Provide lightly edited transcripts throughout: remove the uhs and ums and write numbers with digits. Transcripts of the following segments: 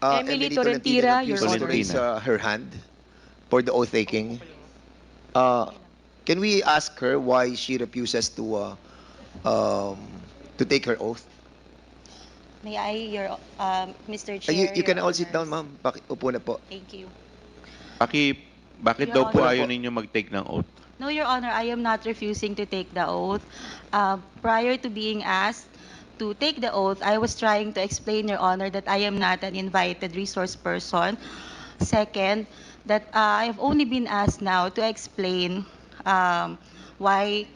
Emily Torrentira, Your refused to Honor. raise her hand for the oath taking. Can we ask her why she refuses um, to take her oath? May I, Mr. You, Chair, you Your can all sit down, Honors. ma'am. Upo na po. Thank you. Bakit Your daw po Honor. ayaw ninyo mag-take ng oath? No, Your Honor, I am not refusing to take the oath. Prior to being asked to take the oath, I was trying to explain, Your Honor, that I am not an invited resource person. Second, that I have only been asked now to explain why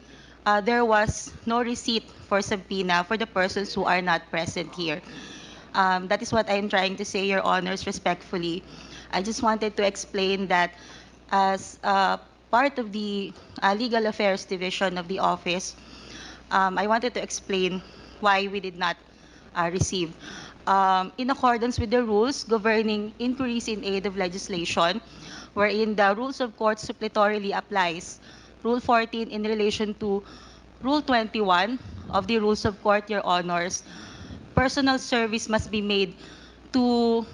there was no receipt for subpoena for the persons who are not present here. That is what I'm trying to say, Your Honors, respectfully. I just wanted to explain that as part of the Legal Affairs Division of the office, I wanted to explain why we did not receive. In accordance with the rules governing inquiries in aid of legislation, wherein the rules of court suppletorily applies, Rule 14 in relation to Rule 21 of the Rules of Court, Your Honors, personal service must be made to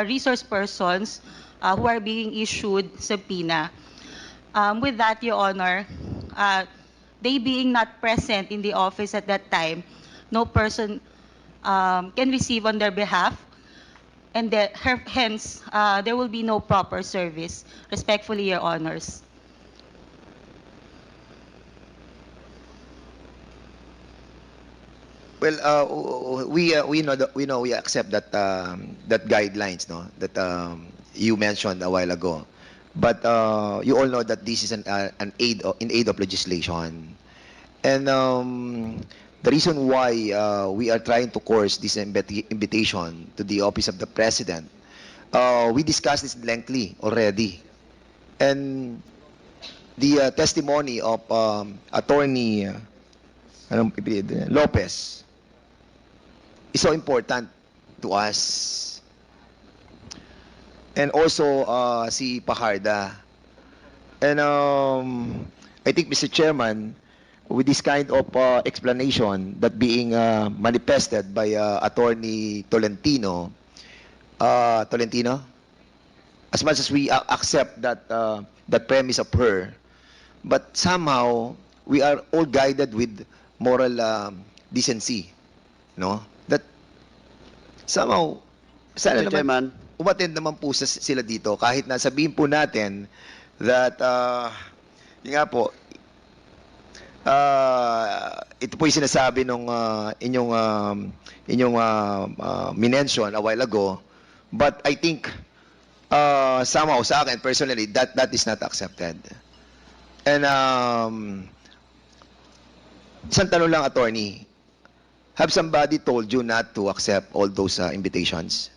resource persons who are being issued subpoena. With that, Your Honor, they being not present in the office at that time, no person can receive on their behalf, and hence, there will be no proper service. Respectfully, Your Honors. Well, we accept that that guidelines, no, that you mentioned a while ago. But you all know that this is an aid of legislation, and the reason why we are trying to course this invitation to the office of the president, we discussed this lengthily already, and the testimony of attorney Lopez is so important to us. And also si Pajarda. And I think, Mr. Chairman, with this kind of explanation that being manifested by Attorney Tolentino, as much as we accept that that premise of her, but somehow we are all guided with moral decency, no? That somehow, sana Mr. naman, Chairman. umattend naman po sila dito kahit na sabihin po natin that yun nga po, ito po yung sinasabi nung inyong minention a while ago, but I think somehow sa akin personally that is not accepted. And isang tanong lang, attorney, have somebody told you not to accept all those invitations?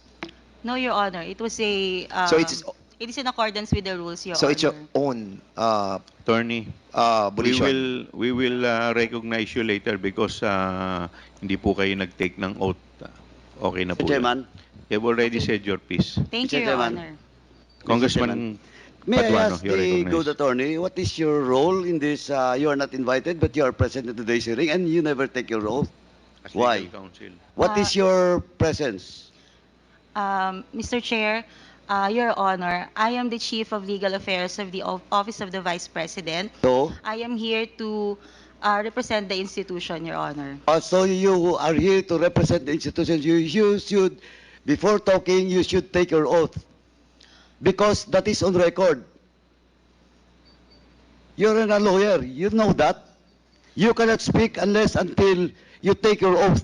No, Your Honor. It was a. So it's- it is in accordance with the rules, Your So Honor. it's your own Attorney, volition. we will recognize you later because hindi po kayo nag-take ng oath. Okay na po. Mr. Chairman, You've already said your piece. Thank Mr. you, Your Chairman. Honor. Congressman may I Paduano, ask you're the recognized. good attorney, what is your role in this? You are not invited, but you are present at today's hearing, and you never take your oath. As Why? legal counsel. What is your presence? Mr. Chair, Your Honor, I am the Chief of Legal Affairs of the Office of the Vice President. So, I am here to represent the institution, Your Honor. so you are here to represent the institution. You should, before talking, you should take your oath, because that is on record. You're a lawyer. You know that. You cannot speak unless until you take your oath.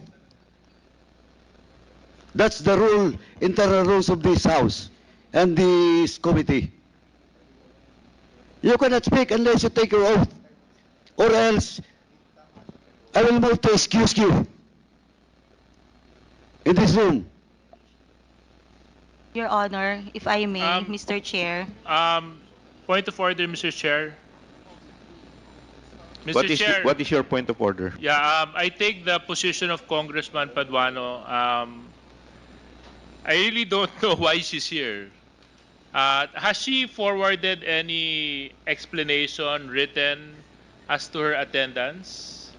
That's the rule, internal rules of this House and this committee. You cannot speak unless you take your oath, or else I will move to excuse you in this room. Your Honor, if I may, Um, Mr. Chair. Point of order, Mr. Chair. Mr. Chair, What is your point of order? yeah, I take the position of Congressman Paduano. I really don't know why she's here. Has she forwarded any explanation written as to her attendance?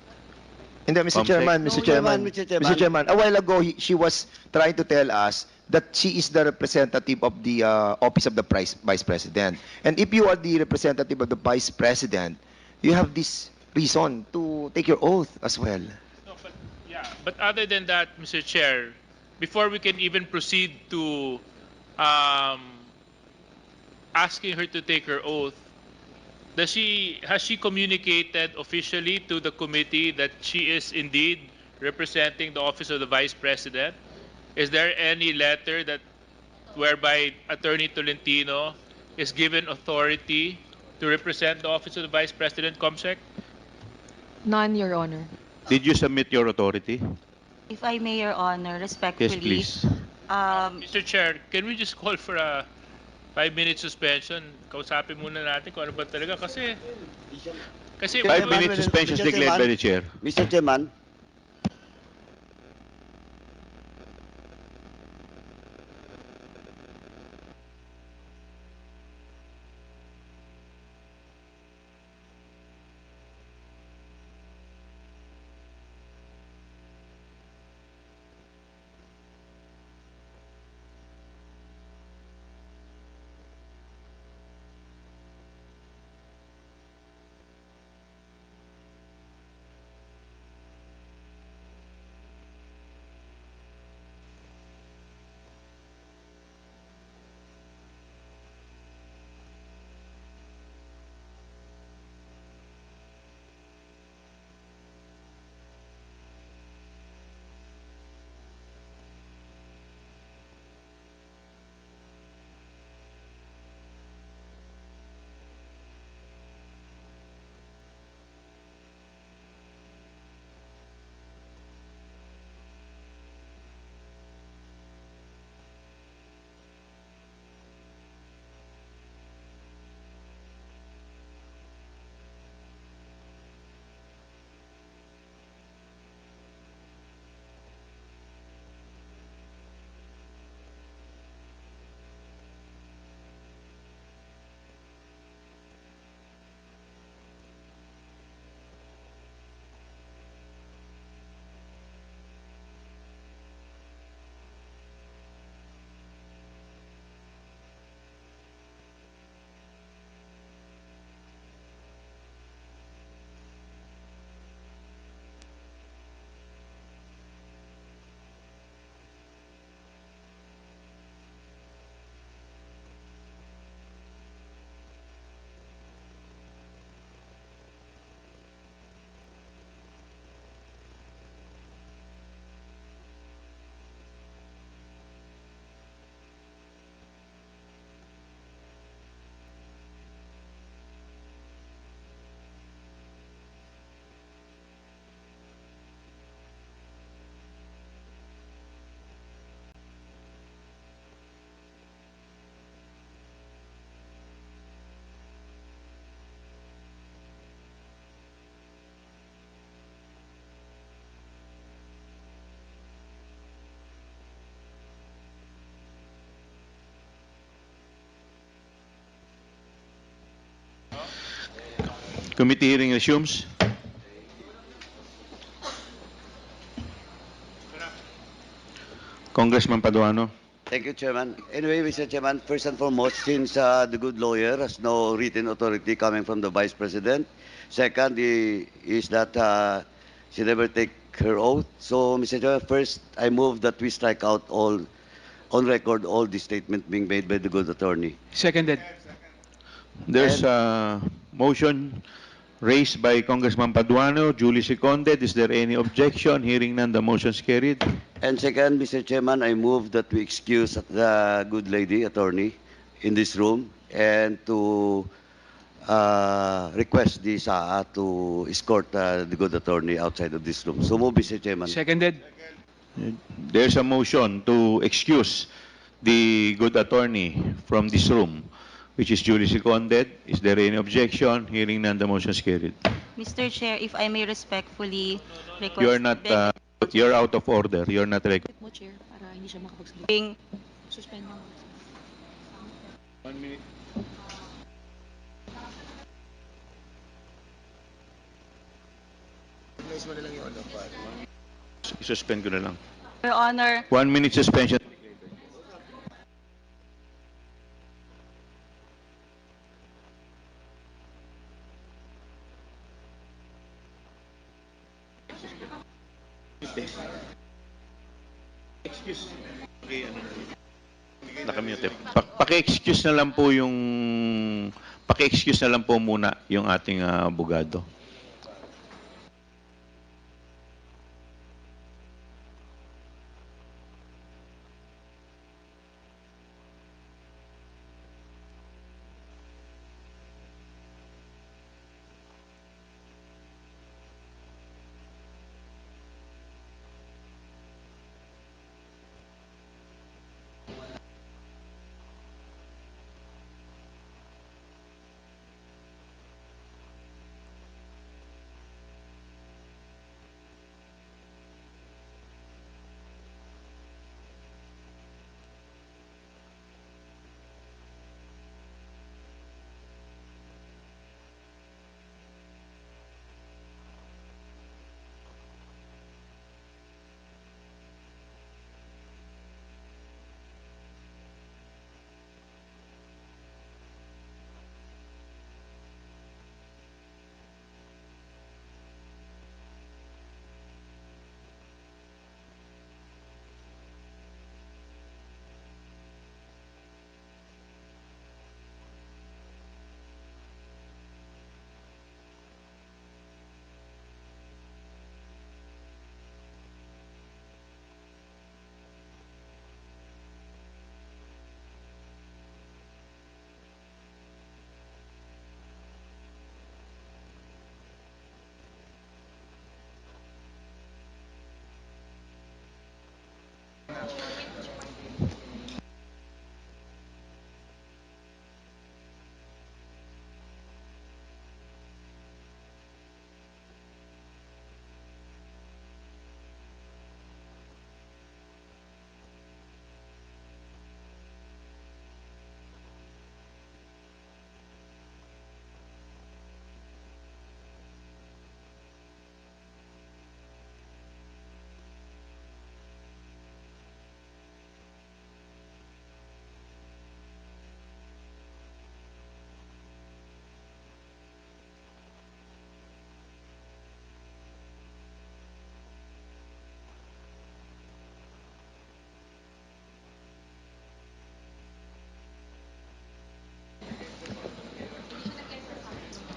Hindi, Mr. Comsec? Chairman, No, Mr. Chairman, Mr. Chairman. Mr. Chairman, a while ago, she was trying to tell us that she is the representative of the office of the Vice President. And if you are the representative of the Vice President, you have this reason to take your oath as well. No, but, yeah, but other than that, Mr. Chair, before we can even proceed to asking her to take her oath, has she communicated officially to the committee that she is indeed representing the office of the Vice President? Is there any letter that whereby Attorney Tolentino is given authority to represent the office of the Vice President, Comsec? None, Your Honor. Did you submit your authority? If I may, Your Honor, respectfully. Yes, please. Mr. Chair, can we just call for a 5-minute suspension? Kausapin muna natin kung ano ba talaga kasi 5-minute suspension is declared by the chair. Mr. Chairman, Committee hearing resumes. Congressman Paduano. thank you, Chairman. Anyway, Mr. Chairman, first and foremost, since the good lawyer has no written authority coming from the Vice President, second is that she never take her oath. So, Mr. Chairman, first, I move that we strike out all, on record, all the statement being made by the good attorney. Seconded. There's a motion raised by Congressman Paduano, duly seconded. Is there any objection? Hearing none, the motion is carried. And second, Mr. Chairman, I move that we excuse the good lady attorney in this room and to request the SAA to escort the good attorney outside of this room. So move, Mr. Chairman. Seconded. There's a motion to excuse the good attorney from this room, which is duly seconded. Is there any objection? Hearing none, the motion is carried. Mr. Chair, if I may respectfully request... You're not, you're out of order. You're not recognized. Mo, Chair, para hindi siya makapagsalita. being Suspend lang. 1 minute. Suspend ko na lang. Your Honor, 1 minute suspension. Excuse. Nakamute. Paki-excuse na lang po yung paki-excuse na lang po muna yung ating abogado.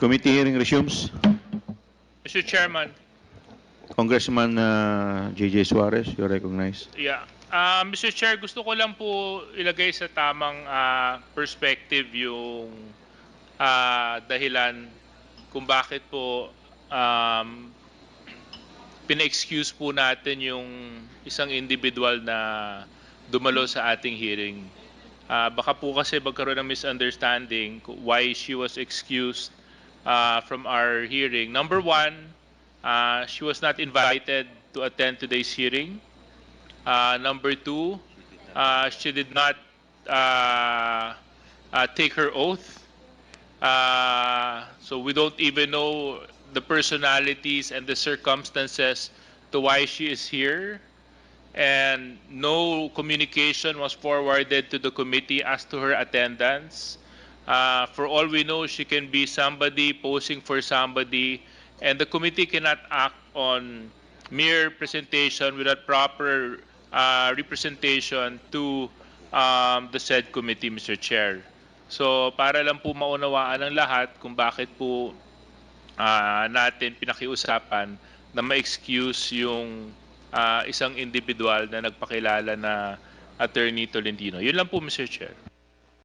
Committee hearing resumes. Mr. Chairman, Congressman J.J. Suarez, you're recognized. yeah. Mr. Chair, gusto ko lang po ilagay sa tamang perspective yung dahilan kung bakit po pina-excuse po natin yung isang individual na dumalo sa ating hearing. Baka po kasi magkaroon ng misunderstanding why she was excused from our hearing. Number one, she was not invited to attend today's hearing. Number two, she did not take her oath. So we don't even know the personalities and the circumstances to why she is here. And no communication was forwarded to the committee as to her attendance. For all we know, she can be somebody posing for somebody, and the committee cannot act on mere presentation without proper representation to the said committee, Mr. Chair. So para lang po maunawaan ng lahat kung bakit po natin pinakiusapan na ma-excuse yung isang individual na nagpakilala na Attorney Tolentino. Yun lang po, Mr. Chair.